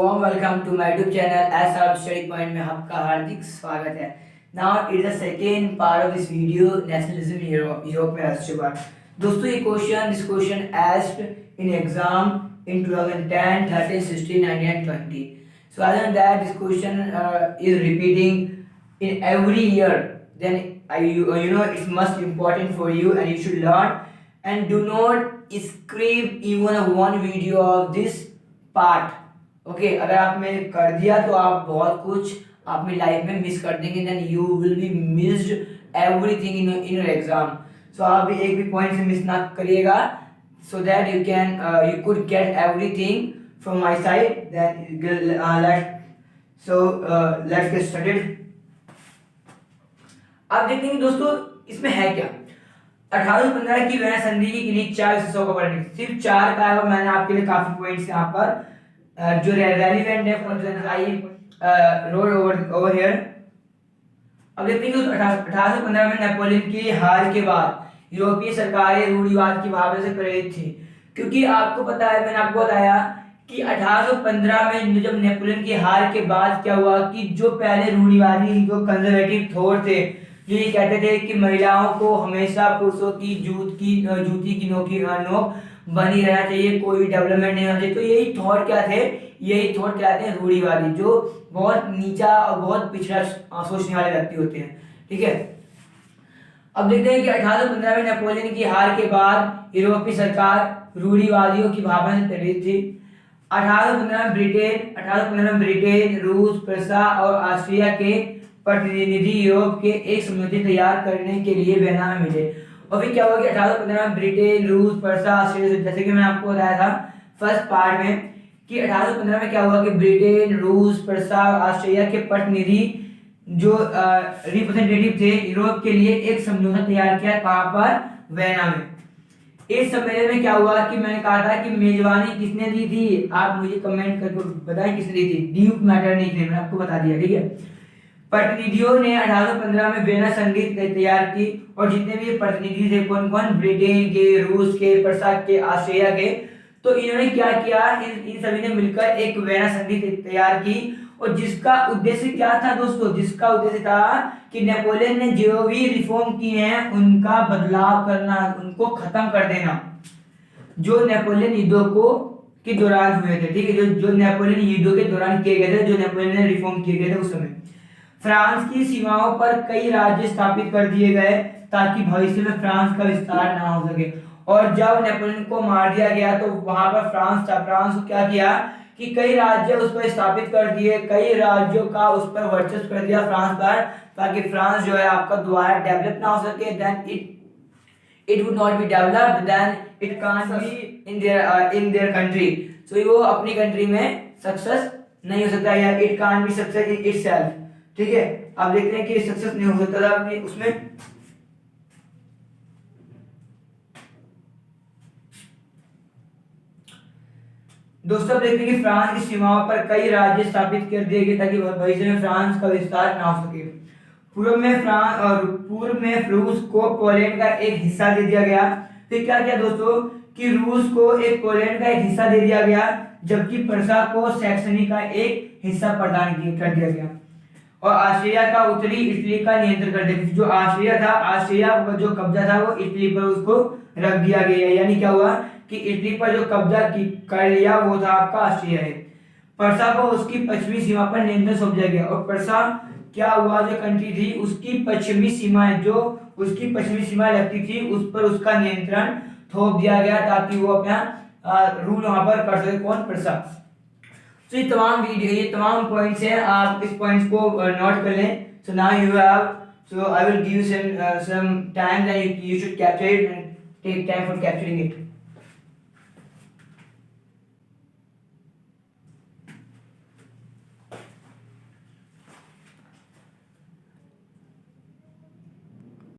warm welcome to my YouTube channel as our study point में आपका हार्दिक स्वागत है. Now it is the second part of this video, nationalism in Europe में राष्ट्रवाद. दोस्तों ये this question asked in exam in 2010, 13, 16, 19 and 20. So other than that, this question is repeating in every year. Then you know it's much important for you and you should learn, and do not skip even one video of this part. Okay अगर आपने कर दिया तो आप बहुत कुछ अपनी life में मिस कर देंगे. Then you will be missed everything in your exam. So आप भी एक भी पॉइंट से मिस ना करिएगा, so that you can you could get everything from my side. Then let's get started. आप देखते हैं दोस्तों इसमें है क्या. 1815 की वेना संधि के लिए 4 विषयों का वर्णन, सिर्फ 4 का है. मैंने आपके लिए काफी पॉइंट्स यहाँ पर जो रेलेवेंट है for example I road over here. अब देखते हैं कि 1815 में नेपोलियन की हार के बाद यूरोपीय सरकारें रूढ़िवाद की भावना से प्रेरित थी. क्योंकि आपको पता है, मैंने आपको बताया कि 1815 में जब नेपोलियन की हार के बाद क्या हुआ कि जो पहले रूढ़िवादी जो कंजर्वेटिव थॉट थे, जो ये कहते थे कि महिलाओं को हमेशा पुरुषों की जूती की नोक बनी रहना चाहिए, कोई भी डेवलपमेंट नहीं होना चाहिए. तो यही थॉट क्या थे, यही थॉट कहते हैं रूढ़िवादी, जो बहुत नीचा और बहुत पिछड़ा सोचने वाले व्यक्ति होते हैं. ठीक है. अब देखते हैं कि 1815 में नेपोलियन की हार के बाद यूरोपीय सरकार रूढ़िवादियों की भावना से प्रेरित थी. 1815 में ब्रिटेन, रूस, प्रसा और ऑस्ट्रिया के प्रतिनिधि यूरोप के एक समझौते तैयार करने के लिए वियना में मिले. और फिर क्या हुआ कि 1815 में ब्रिटेन, रूस, प्रसा, ऑस्ट्रिया, जैसे कि मैंने आपको बताया था फर्स्ट पार्ट में कि 1815 में क्या हुआ कि ब्रिटेन, रूस, प्रसा और ऑस्ट्रिया के प्रतिनिधि जो रिप्रेजेंटेटिव थे यूरोप के लिए एक समझौता तैयार किया. कहां पर? वियना में. इस सम्मेलन में क्या हुआ कि मैंने कहा था कि मेजबानी किसने दी थी, आप मुझे कमेंट करके बताएं किसने दी थी. ड्यूक मैटरनिख ने, मैंने आपको बता दिया. ठीक है. प्रतिनिधियों ने 1815 में वियना संधि तैयार की और जितने भी प्रतिनिधि थे, कौन कौन, ब्रिटेन के, रूस के, प्रसा के, ऑस्ट्रिया के, तो इन्होंने क्या किया, इन सभी ने मिलकर एक वियना संधि तैयार की. और जिसका उद्देश्य क्या था दोस्तों, जिसका उद्देश्य था कि नेपोलियन ने जो भी रिफॉर्म किए हैं उनका बदलाव करना, उनको खत्म कर देना, जो नेपोलियन युद्धों को के दौरान हुए थे. ठीक है. जो नेपोलियन युद्धों के दौरान किए गए थे, जो नेपोलियन ने रिफॉर्म किए गए थे उस समय. फ्रांस की सीमाओं पर कई राज्य स्थापित कर दिए गए ताकि भविष्य में फ्रांस का विस्तार ना हो सके. और जब नेपोलियन को मार दिया गया तो वहां पर फ्रांस को क्या किया कि कई राज्य उस पर स्थापित कर दिए, कई राज्यों का उस पर वर्चस्व कर दिया फ्रांस पर, ताकि फ्रांस जो है आपका दोबारा डेवलप ना हो सके. Then it would not be developed, then it can't be in their country. So वो अपनी कंट्री में सक्सेस नहीं हो सकता, या it can't be success in itself. ठीक है. आप देखते हैं कि सक्सेस नहीं हो सकता था अपने उसमें. दोस्तों आप देखते हैं कि फ्रांस की सीमाओं पर कई राज्य स्थापित कर दिए गए ताकि भविष्य में फ्रांस का विस्तार ना हो सके. पूर्व में रूस को पोलैंड का एक हिस्सा दे दिया गया. फिर क्या किया दोस्तों कि रूस को एक पोलैंड का एक हिस्सा दे दिया गया, जबकि प्रसा को सैक्सनी का एक हिस्सा प्रदान कर दिया गया. और ऑस्ट्रिया का उत्तरी इटली का नियंत्रण कर दिया. जो ऑस्ट्रिया था, ऑस्ट्रिया का जो कब्जा था वो इटली पर उसको रख दिया गया. यानी क्या हुआ कि इटली पर जो कब्जा कर लिया वो था आपका ऑस्ट्रिया है. प्रसा को उसकी पश्चिमी सीमा पर नियंत्रण सौंप दिया गया. और प्रसा क्या हुआ, जो कंट्री थी उसकी पश्चिमी सीमाएं, जो उसकी पश्चिमी सीमा लगती थी उस पर उसका नियंत्रण थोप दिया गया ताकि वो अपना रूल वहां पर कर सके. कौन? प्रसा. तो ये तमाम पॉइंट्स हैं, आप इस पॉइंट्स को नोट कर लें. So now you have, so I will give some time that you should capture it and take time for capturing it.